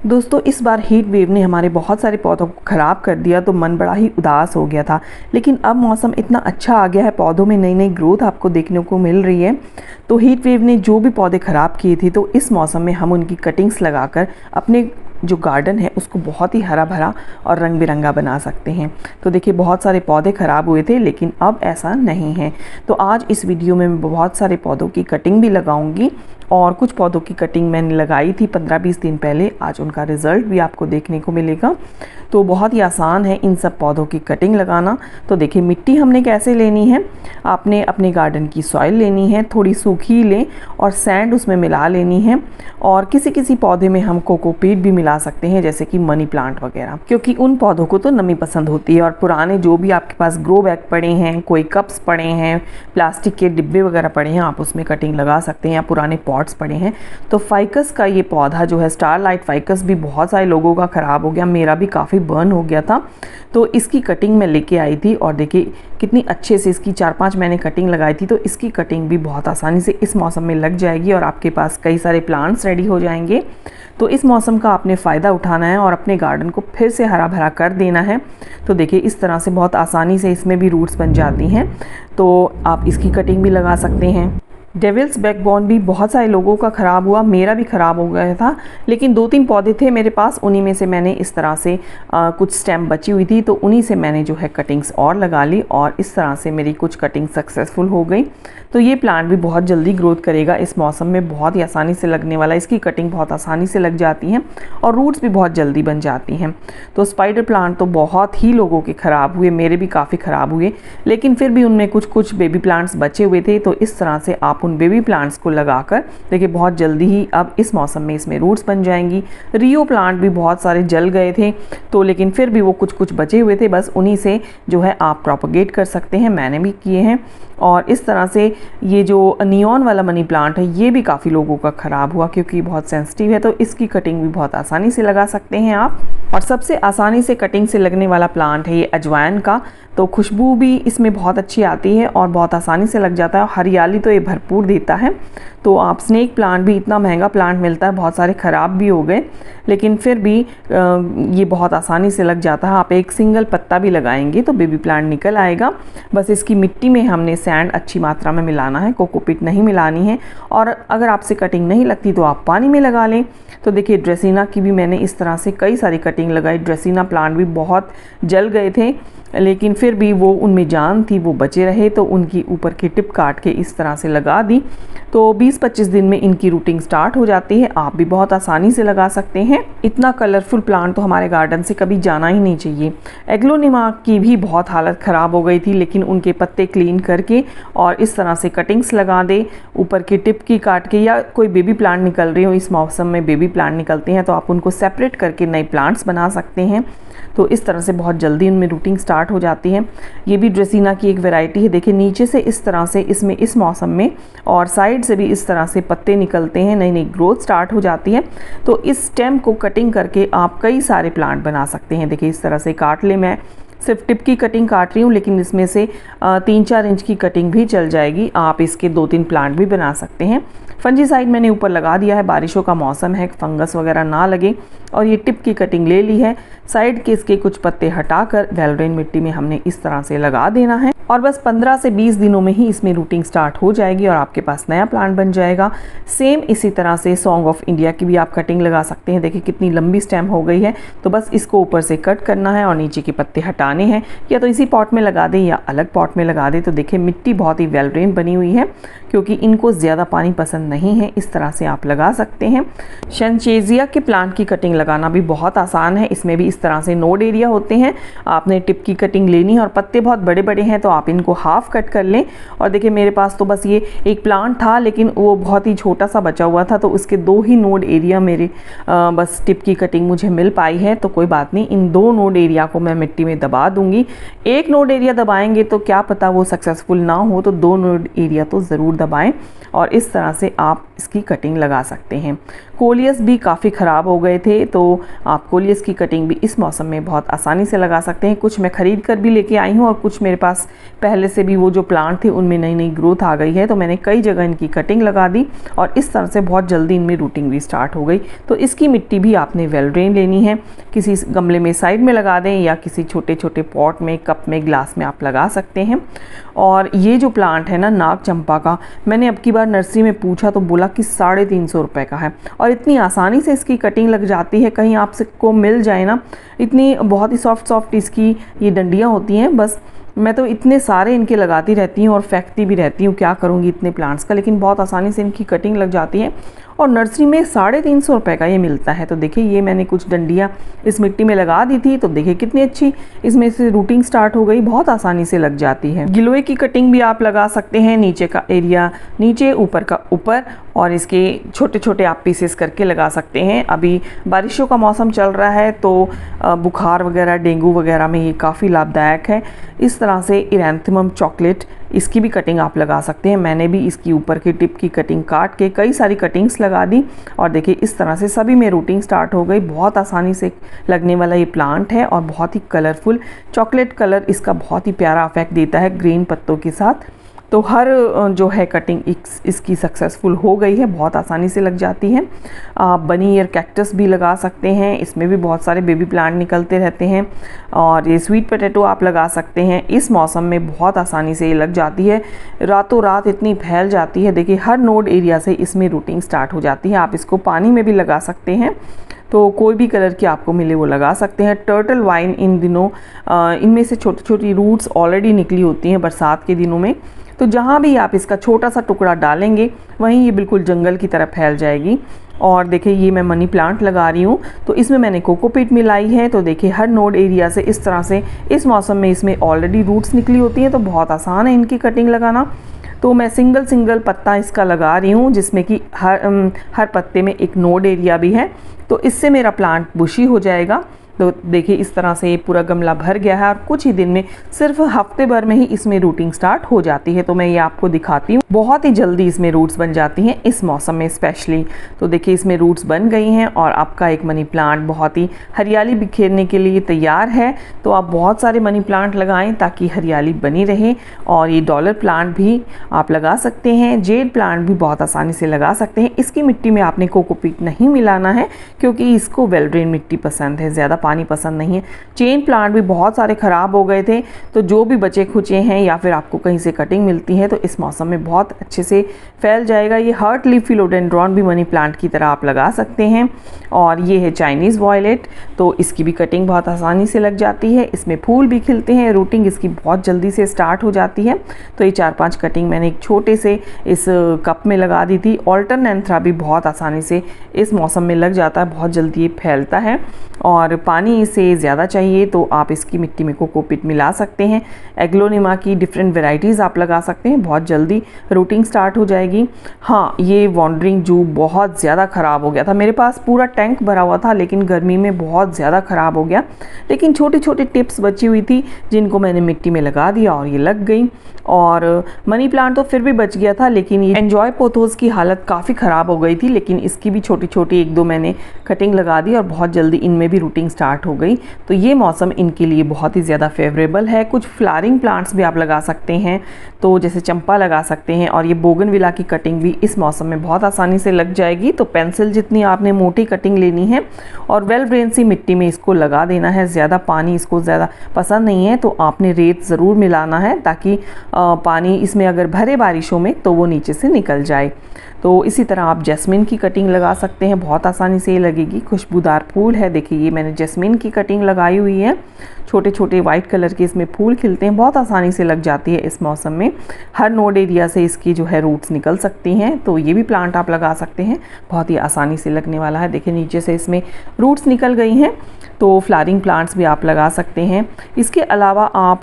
दोस्तों इस बार heat wave ने हमारे बहुत सारे पौधों को ख़राब कर दिया तो मन बड़ा ही उदास हो गया था। लेकिन अब मौसम इतना अच्छा आ गया है, पौधों में नई नई ग्रोथ आपको देखने को मिल रही है। तो हीट वेव ने जो भी पौधे ख़राब किए थे तो इस मौसम में हम उनकी कटिंग्स लगाकर अपने जो गार्डन है उसको बहुत ही हरा भरा और रंग बिरंगा बना सकते हैं। तो देखिए बहुत सारे पौधे ख़राब हुए थे लेकिन अब ऐसा नहीं है। तो आज इस वीडियो में मैं बहुत सारे पौधों की कटिंग भी लगाऊंगी और कुछ पौधों की कटिंग मैंने लगाई थी 15-20 दिन पहले। आज उनका रिज़ल्ट भी आपको देखने को मिलेगा। तो बहुत ही आसान है इन सब पौधों की कटिंग लगाना। तो देखिए मिट्टी हमने कैसे लेनी है, आपने अपने गार्डन की सॉइल लेनी है, थोड़ी सूखी लें और सैंड उसमें मिला लेनी है। और किसी किसी पौधे में हम कोकोपीट भी मिला सकते हैं, जैसे कि मनी प्लांट वगैरह, क्योंकि उन पौधों को तो नमी पसंद होती है। और पुराने जो भी आपके पास ग्रो बैग पड़े हैं, कोई कप्स पड़े हैं, प्लास्टिक के डिब्बे वगैरह पड़े हैं, आप उसमें कटिंग लगा सकते हैं, या पुराने पॉट्स पड़े हैं। तो फाइकस का ये पौधा जो है, स्टारलाइट फाइकस, भी बहुत सारे लोगों का ख़राब हो गया, मेरा भी काफ़ी बर्न हो गया था। तो इसकी कटिंग मैं लेके आई थी और देखिए कितनी अच्छे से इसकी 4-5 मैंने कटिंग लगाई थी। तो इसकी कटिंग भी बहुत आसानी से इस मौसम में लग जाएगी और आपके पास कई सारे प्लांट्स रेडी हो जाएंगे। तो इस मौसम का आपने फ़ायदा उठाना है और अपने गार्डन को फिर से हरा भरा कर देना है। तो देखिए इस तरह से बहुत आसानी से इसमें भी रूट्स बन जाती हैं। तो आप इसकी कटिंग भी लगा सकते हैं। डेविल्स बैकबोन भी बहुत सारे लोगों का ख़राब हुआ, मेरा भी ख़राब हो गया था। लेकिन 2-3 पौधे थे मेरे पास, उन्हीं में से मैंने इस तरह से कुछ स्टेम बची हुई थी तो उन्हीं से मैंने जो है कटिंग्स और लगा ली और इस तरह से मेरी कुछ कटिंग सक्सेसफुल हो गई। तो ये प्लांट भी बहुत जल्दी ग्रोथ करेगा, इस मौसम में बहुत ही आसानी से लगने वाला, इसकी कटिंग बहुत आसानी से लग जाती हैं और रूट्स भी बहुत जल्दी बन जाती हैं। तो स्पाइडर प्लांट तो बहुत ही लोगों के ख़राब हुए, मेरे भी काफ़ी ख़राब हुए, लेकिन फिर भी उनमें कुछ कुछ बेबी प्लांट्स बचे हुए थे। तो इस तरह से आप उन बेबी प्लांट्स को लगाकर देखिए बहुत जल्दी ही अब इस मौसम में इसमें रूट्स बन जाएंगी। रियो प्लांट भी बहुत सारे जल गए थे तो लेकिन फिर भी वो कुछ कुछ बचे हुए थे, बस उन्हीं से जो है आप प्रोपगेट कर सकते हैं, मैंने भी किए हैं। और इस तरह से ये जो नियॉन वाला मनी प्लांट है ये भी काफ़ी लोगों का ख़राब हुआ क्योंकि बहुत सेंसिटिव है। तो इसकी कटिंग भी बहुत आसानी से लगा सकते हैं आप। और सबसे आसानी से कटिंग से लगने वाला प्लांट है ये अजवाइन का। तो खुशबू भी इसमें बहुत अच्छी आती है और बहुत आसानी से लग जाता है। हरियाली तो ये भरपूर देता है। तो आप स्नेक प्लांट भी, इतना महंगा प्लांट मिलता है, बहुत सारे ख़राब भी हो गए लेकिन फिर भी ये बहुत आसानी से लग जाता है। आप एक सिंगल पत्ता भी लगाएंगे तो बेबी प्लांट निकल आएगा। बस इसकी मिट्टी में हमने सैंड अच्छी मात्रा में मिलाना है, कोकोपीट नहीं मिलानी है। और अगर आपसे कटिंग नहीं लगती तो आप पानी में लगा लें। तो देखिए ड्रेसिना की भी मैंने इस तरह से कई सारी कटिंग लगाई। ड्रेसिना प्लांट भी बहुत जल गए थे लेकिन फिर भी वो उनमें जान थी, वो बचे रहे। तो उनकी ऊपर की टिप काट के इस तरह से लगा दी। तो 20-25 दिन में इनकी रूटिंग स्टार्ट हो जाती है। आप भी बहुत आसानी से लगा सकते हैं। इतना कलरफुल प्लांट तो हमारे गार्डन से कभी जाना ही नहीं चाहिए। एग्लोनिमा की भी बहुत हालत ख़राब हो गई थी लेकिन उनके पत्ते क्लीन करके और इस तरह से कटिंग्स लगा दे, ऊपर की टिप की काट के, या कोई बेबी प्लांट निकल रही हो, इस मौसम में बेबी प्लांट निकलते हैं तो आप उनको सेपरेट करके नए प्लांट्स बना सकते हैं। तो इस तरह से बहुत जल्दी इनमें रूटिंग स्टार्ट हो जाती है। ये भी ड्रेसिना की एक वैरायटी है। देखिए नीचे से इस तरह से इसमें इस मौसम में और साइड से भी इस तरह से पत्ते निकलते हैं, नई नई ग्रोथ स्टार्ट हो जाती है। तो इस स्टेम को कटिंग करके आप कई सारे प्लांट बना सकते हैं। देखिए इस तरह से काट ले, मैं सिर्फ टिप की कटिंग काट रही हूँ लेकिन इसमें से 3-4 इंच की कटिंग भी चल जाएगी। आप इसके 2-3 प्लांट भी बना सकते हैं। फंजीसाइड मैंने ऊपर लगा दिया है, बारिशों का मौसम है, फंगस वगैरह ना लगे। और ये टिप की कटिंग ले ली है। साइड के इसके कुछ पत्ते हटाकर वेलरेन मिट्टी में हमने इस तरह से लगा देना है और बस 15 से 20 दिनों में ही इसमें रूटिंग स्टार्ट हो जाएगी और आपके पास नया प्लांट बन जाएगा। सेम इसी तरह से सॉन्ग ऑफ इंडिया की भी आप कटिंग लगा सकते हैं। देखिए कितनी लंबी स्टेम हो गई है। तो बस इसको ऊपर से कट करना है और नीचे के पत्ते हटाने हैं। या तो इसी पॉट में लगा दें या अलग पॉट में लगा दें। तो देखिए मिट्टी बहुत ही वेल ड्रेन बनी हुई है क्योंकि इनको ज़्यादा पानी पसंद नहीं है। इस तरह से आप लगा सकते हैं। शनचेजिया के प्लांट की कटिंग लगाना भी बहुत आसान है। इसमें भी इस तरह से नोड एरिया होते हैं, आपने टिप की कटिंग लेनी है और पत्ते बहुत बड़े बड़े हैं तो आप इनको हाफ कट कर लें। और देखिए मेरे पास तो बस ये एक प्लांट था लेकिन वो बहुत ही छोटा सा बचा हुआ था तो उसके 2 ही नोड एरिया मेरे बस टिप की कटिंग मुझे मिल पाई है। तो कोई बात नहीं, इन 2 नोड एरिया को मैं मिट्टी में दबा दूंगी। एक नोड एरिया दबाएंगे तो क्या पता वो सक्सेसफुल ना हो, तो 2 नोड एरिया तो ज़रूर दबाएं और इस तरह से आप इसकी कटिंग लगा सकते हैं। कोलियस भी काफ़ी ख़राब हो गए थे तो आप कोलियस की कटिंग भी इस मौसम में बहुत आसानी से लगा सकते हैं। कुछ मैं ख़रीद कर भी लेके आई हूँ और कुछ मेरे पास पहले से भी वो जो प्लांट थे उनमें नई नई ग्रोथ आ गई है, तो मैंने कई जगह इनकी कटिंग लगा दी और इस तरह से बहुत जल्दी इनमें रूटिंग भी स्टार्ट हो गई। तो इसकी मिट्टी भी आपने वेल ड्रेन लेनी है, किसी गमले में साइड में लगा दें या किसी छोटे छोटे पॉट में, कप में, ग्लास में आप लगा सकते हैं। और ये जो प्लांट है ना नाग चंपा का, मैंने अब की बार नर्सरी में पूछा तो बोला कि 350 रुपये का है और इतनी आसानी से इसकी कटिंग लग जाती है। कहीं आपको मिल जाए ना, इतनी बहुत ही सॉफ्ट सॉफ्ट इसकी ये डंडियाँ होती हैं। बस मैं तो इतने सारे इनके लगाती रहती हूँ और फेंकती भी रहती हूँ, क्या करूँगी इतने प्लांट्स का, लेकिन बहुत आसानी से इनकी कटिंग लग जाती है और नर्सरी में 350 रुपये का ये मिलता है। तो देखिए ये मैंने कुछ डंडियाँ इस मिट्टी में लगा दी थी, तो देखिए कितनी अच्छी इसमें से रूटिंग स्टार्ट हो गई, बहुत आसानी से लग जाती है। गिलोय की कटिंग भी आप लगा सकते हैं, नीचे का एरिया नीचे, ऊपर का ऊपर, और इसके छोटे छोटे आप पीसेस करके लगा सकते हैं। अभी बारिशों का मौसम चल रहा है तो बुखार वगैरह, डेंगू वगैरह में ये काफ़ी लाभदायक है। इस तरह से इरैंथेमम चॉकलेट, इसकी भी कटिंग आप लगा सकते हैं। मैंने भी इसकी ऊपर की टिप की कटिंग काट के कई सारी कटिंग्स लगा दी और देखिए इस तरह से सभी में रूटिंग स्टार्ट हो गई। बहुत आसानी से लगने वाला ये प्लांट है और बहुत ही कलरफुल चॉकलेट कलर इसका बहुत ही प्यारा इफेक्ट देता है ग्रीन पत्तों के साथ। तो हर जो है कटिंग इसकी सक्सेसफुल हो गई है, बहुत आसानी से लग जाती है। आप बनी ईयर कैक्टस भी लगा सकते हैं, इसमें भी बहुत सारे बेबी प्लांट निकलते रहते हैं। और ये स्वीट पोटैटो आप लगा सकते हैं, इस मौसम में बहुत आसानी से ये लग जाती है, रातों रात इतनी फैल जाती है। देखिए हर नोड एरिया से इसमें रूटिंग स्टार्ट हो जाती है। आप इसको पानी में भी लगा सकते हैं, तो कोई भी कलर की आपको मिले वो लगा सकते हैं। टर्टल वाइन इन दिनों इनमें से छोटी छोटी रूट्स ऑलरेडी निकली होती हैं बरसात के दिनों में, तो जहाँ भी आप इसका छोटा सा टुकड़ा डालेंगे वहीं ये बिल्कुल जंगल की तरह फैल जाएगी। और देखिए ये मैं मनी प्लांट लगा रही हूँ, तो इसमें मैंने कोकोपीट मिलाई है। तो देखिए हर नोड एरिया से इस तरह से इस मौसम में इसमें ऑलरेडी रूट्स निकली होती हैं, तो बहुत आसान है इनकी कटिंग लगाना। तो मैं सिंगल पत्ता इसका लगा रही हूँ, जिसमें कि हर पत्ते में एक नोड एरिया भी है, तो इससे मेरा प्लांट बुशी हो जाएगा। तो देखिए इस तरह से ये पूरा गमला भर गया है और कुछ ही दिन में, सिर्फ हफ्ते भर में ही इसमें रूटिंग स्टार्ट हो जाती है। तो मैं ये आपको दिखाती हूँ, बहुत ही जल्दी इसमें रूट्स बन जाती हैं इस मौसम में स्पेशली। तो देखिए इसमें रूट्स बन गई हैं और आपका एक मनी प्लांट बहुत ही हरियाली बिखेरने के लिए तैयार है। तो आप बहुत सारे मनी प्लांट लगाएं ताकि हरियाली बनी रहे। और ये डॉलर प्लांट भी आप लगा सकते हैं, जेड प्लांट भी बहुत आसानी से लगा सकते हैं। इसकी मिट्टी में आपने कोकोपीट नहीं मिलाना है क्योंकि इसको वेल ड्रेन मिट्टी पसंद है, ज़्यादा पानी पसंद नहीं है। चेन प्लांट भी बहुत सारे ख़राब हो गए थे, तो जो भी बचे खुचे हैं या फिर आपको कहीं से कटिंग मिलती है तो इस मौसम में बहुत अच्छे से फैल जाएगा। ये हर्ट लीफ फिलोडेंड्रॉन भी मनी प्लांट की तरह आप लगा सकते हैं। और ये है चाइनीज़ वॉयलेट, तो इसकी भी कटिंग बहुत आसानी से लग जाती है। इसमें फूल भी खिलते हैं, रूटिंग इसकी बहुत जल्दी से स्टार्ट हो जाती है। तो ये 4-5 कटिंग मैंने एक छोटे से इस कप में लगा दी थी। ऑल्टरनेंथ्रा भी बहुत आसानी से इस मौसम में लग जाता है, बहुत जल्दी ये फैलता है और पानी इसे ज़्यादा चाहिए, तो आप इसकी मिट्टी में कोकोपीट मिला सकते हैं। एग्लोनिमा की डिफरेंट वेराइटीज़ आप लगा सकते हैं, बहुत जल्दी रूटिंग स्टार्ट हो जाएगी। हाँ, ये वॉन्डरिंग जू बहुत ज़्यादा ख़राब हो गया था, मेरे पास पूरा टैंक भरा हुआ था लेकिन गर्मी में बहुत ज़्यादा ख़राब हो गया। लेकिन छोटी छोटी टिप्स बची हुई थी जिनको मैंने मिट्टी में लगा दिया और ये लग गई। और मनी प्लांट तो फिर भी बच गया था, लेकिन ये एन्जॉय पोथोस की हालत काफ़ी ख़राब हो गई थी, लेकिन इसकी भी छोटी छोटी 1-2 मैंने कटिंग लगा दी और बहुत जल्दी इनमें भी रूटिंग स्टार्ट हो गई। तो ये मौसम इनके लिए बहुत ही ज़्यादा फेवरेबल है। कुछ फ्लावरिंग प्लांट्स भी आप लगा सकते हैं, तो जैसे चंपा लगा सकते हैं। और ये बोगनविला की कटिंग भी इस मौसम में बहुत आसानी से लग जाएगी। तो पेंसिल जितनी आपने मोटी कटिंग लेनी है और वेल ड्रेन सी मिट्टी में इसको लगा देना है। ज़्यादा पानी इसको ज़्यादा पसंद नहीं है, तो आपने रेत ज़रूर मिलाना है ताकि पानी इसमें अगर भरे बारिशों में तो वो नीचे से निकल जाए। तो इसी तरह आप जैस्मिन की कटिंग लगा सकते हैं, बहुत आसानी से ये लगेगी। खुशबूदार फूल है, देखिए ये मैंने जैस्मिन की कटिंग लगाई हुई है। छोटे छोटे वाइट कलर के इसमें फूल खिलते हैं, बहुत आसानी से लग जाती है इस मौसम में। हर नोड एरिया से इसकी जो है रूट्स निकल सकती हैं, तो ये भी प्लांट आप लगा सकते हैं, बहुत ही आसानी से लगने वाला है। देखिए नीचे से इसमें रूट्स निकल गई हैं, तो फ्लावरिंग प्लांट्स भी आप लगा सकते हैं। इसके अलावा आप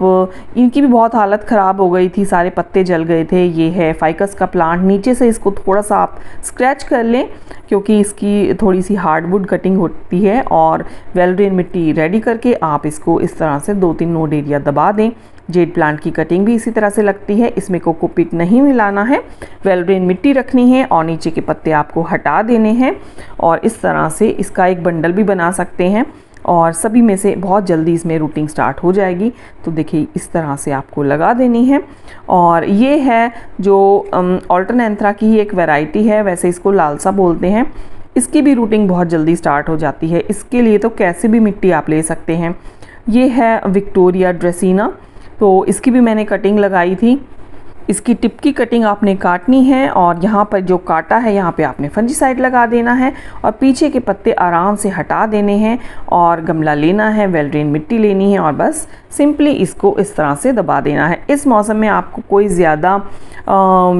इनकी भी बहुत हालत ख़राब हो गई थी, सारे पत्ते जल गए थे। ये है फाइकस का प्लांट, नीचे से इसको थोड़ा सा आप स्क्रैच कर लें क्योंकि इसकी थोड़ी सी हार्डवुड कटिंग होती है। और वेल ड्रेन मिट्टी रेडी करके आप इसको इस तरह से 2-3 नोड एरिया दबा दें, जेड प्लांट की कटिंग भी इसी तरह से लगती है। इसमें कोकोपीट नहीं मिलाना है, वेल ड्रेन मिट्टी रखनी है और नीचे के पत्ते आपको हटा देने हैं और इस तरह से इसका एक बंडल भी बना सकते हैं और सभी में से बहुत जल्दी इसमें रूटिंग स्टार्ट हो जाएगी। तो देखिए इस तरह से आपको लगा देनी है। और ये है जो ऑल्टरनेंथ्रा की ही एक वैरायटी है, वैसे इसको लालसा बोलते हैं। इसकी भी रूटिंग बहुत जल्दी स्टार्ट हो जाती है। इसके लिए तो कैसे भी मिट्टी आप ले सकते हैं। ये है विक्टोरिया ड्रेसिना, तो इसकी भी मैंने कटिंग लगाई थी। इसकी टिप की कटिंग आपने काटनी है और यहाँ पर जो काटा है यहाँ पे आपने फंजीसाइड लगा देना है और पीछे के पत्ते आराम से हटा देने हैं और गमला लेना है, वेल ड्रेन मिट्टी लेनी है और बस सिंपली इसको इस तरह से दबा देना है। इस मौसम में आपको कोई ज़्यादा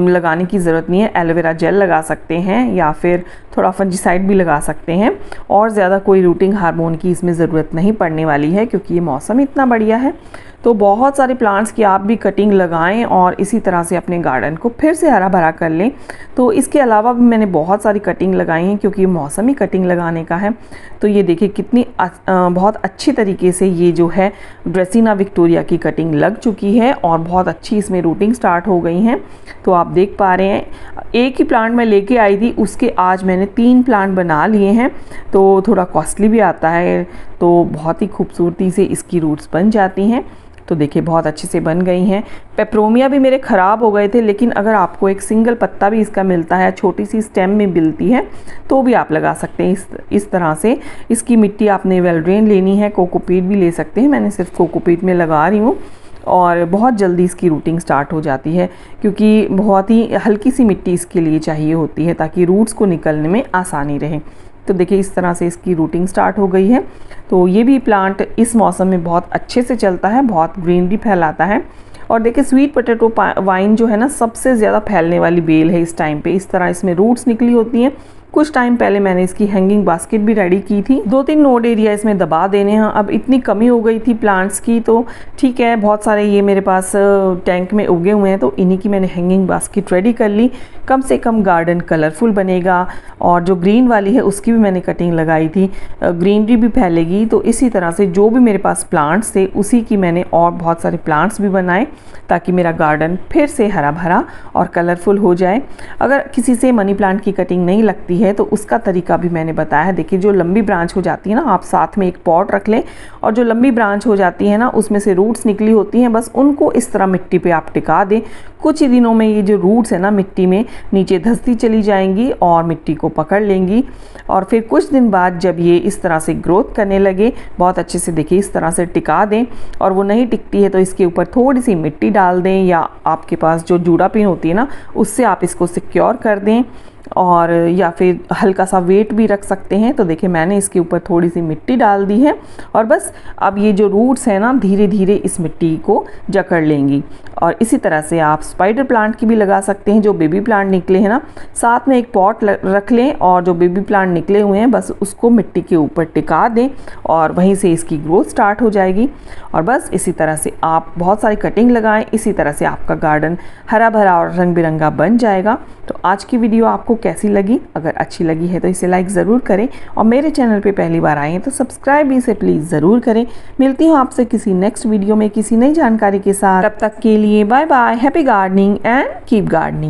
लगाने की ज़रूरत नहीं है। एलोवेरा जेल लगा सकते हैं या फिर थोड़ा फंजीसाइड भी लगा सकते हैं और ज़्यादा कोई रूटिंग हार्मोन की इसमें ज़रूरत नहीं पड़ने वाली है क्योंकि ये मौसम इतना बढ़िया है। तो बहुत सारे प्लांट्स की आप भी कटिंग लगाएं और इसी तरह से अपने गार्डन को फिर से हरा भरा कर लें। तो इसके अलावा भी मैंने बहुत सारी कटिंग लगाई हैं क्योंकि मौसम ही कटिंग लगाने का है। तो ये देखिए कितनी बहुत अच्छी तरीके से ये जो है ड्रेसिना विक्टोरिया की कटिंग लग चुकी है और बहुत अच्छी इसमें रूटिंग स्टार्ट हो गई हैं। तो आप देख पा रहे हैं एक ही प्लांट मैं लेके आई थी, उसके आज मैंने 3 प्लांट बना लिए हैं। तो थोड़ा कॉस्टली भी आता है, तो बहुत ही खूबसूरती से इसकी रूट्स बन जाती हैं। तो देखिए बहुत अच्छे से बन गई हैं। पेपरोमिया भी मेरे ख़राब हो गए थे, लेकिन अगर आपको एक सिंगल पत्ता भी इसका मिलता है, छोटी सी स्टेम में मिलती है, तो भी आप लगा सकते हैं इस तरह से। इसकी मिट्टी आपने वेल ड्रेन लेनी है, कोकोपीट भी ले सकते हैं। मैंने सिर्फ कोकोपीट में लगा रही हूँ और बहुत जल्दी इसकी रूटिंग स्टार्ट हो जाती है क्योंकि बहुत ही हल्की सी मिट्टी इसके लिए चाहिए होती है ताकि रूट्स को निकलने में आसानी रहे। तो देखिए इस तरह से इसकी रूटिंग स्टार्ट हो गई है। तो ये भी प्लांट इस मौसम में बहुत अच्छे से चलता है, बहुत ग्रीनरी फैलाता है। और देखिए स्वीट पोटैटो वाइन जो है ना, सबसे ज़्यादा फैलने वाली बेल है इस टाइम पे। इस तरह इसमें रूट्स निकली होती हैं। कुछ टाइम पहले मैंने इसकी हैंगिंग बास्केट भी रेडी की थी। 2-3 नोड एरिया इसमें दबा देने हैं। अब इतनी कमी हो गई थी प्लांट्स की, तो ठीक है, बहुत सारे ये मेरे पास टैंक में उगे हुए हैं, तो इन्हीं की मैंने हैंगिंग बास्केट रेडी कर ली। कम से कम गार्डन कलरफुल बनेगा। और जो ग्रीन वाली है उसकी भी मैंने कटिंग लगाई थी, ग्रीनरी भी फैलेगी। तो इसी तरह से जो भी मेरे पास प्लांट्स थे उसी की मैंने और बहुत सारे प्लांट्स भी बनाए ताकि मेरा गार्डन फिर से हरा भरा और कलरफुल हो जाए। अगर किसी से मनी प्लांट की कटिंग नहीं लगती है तो उसका तरीका भी मैंने बताया है। देखिए जो लंबी ब्रांच हो जाती है ना, आप साथ में एक पॉट रख लें और जो लंबी ब्रांच हो जाती है ना, उसमें से रूट्स निकली होती हैं, बस उनको इस तरह मिट्टी पे आप टिका दें। कुछ ही दिनों में ये जो रूट्स है ना मिट्टी में नीचे धंसती चली जाएंगी और मिट्टी को पकड़ लेंगी। और फिर कुछ दिन बाद जब ये इस तरह से ग्रोथ करने लगे, बहुत अच्छे से देखिए इस तरह से टिका दें। और वो नहीं टिकती है तो इसके ऊपर थोड़ी सी मिट्टी डाल दें या आपके पास जो जूड़ा पिन होती है ना, उससे आप इसको सिक्योर कर दें और या फिर हल्का सा वेट भी रख सकते हैं। तो देखिए मैंने इसके ऊपर थोड़ी सी मिट्टी डाल दी है और बस अब ये जो रूट्स हैं ना धीरे धीरे इस मिट्टी को जकड़ लेंगी। और इसी तरह से आप स्पाइडर प्लांट की भी लगा सकते हैं। जो बेबी प्लांट निकले हैं ना, साथ में एक पॉट रख लें और जो बेबी प्लांट निकले हुए हैं बस उसको मिट्टी के ऊपर टिका दें और वहीं से इसकी ग्रोथ स्टार्ट हो जाएगी। और बस इसी तरह से आप बहुत सारी कटिंग लगाएं, इसी तरह से आपका गार्डन हरा भरा और रंग बिरंगा बन जाएगा। तो आज की वीडियो आपको कैसी लगी? अगर अच्छी लगी है तो इसे लाइक ज़रूर करें और मेरे चैनल पे पहली बार आए हैं तो सब्सक्राइब भी इसे प्लीज़ ज़रूर करें। मिलती हूँ आपसे किसी नेक्स्ट वीडियो में किसी नई जानकारी के साथ। तब तक के लिए bye bye, happy gardening and keep gardening.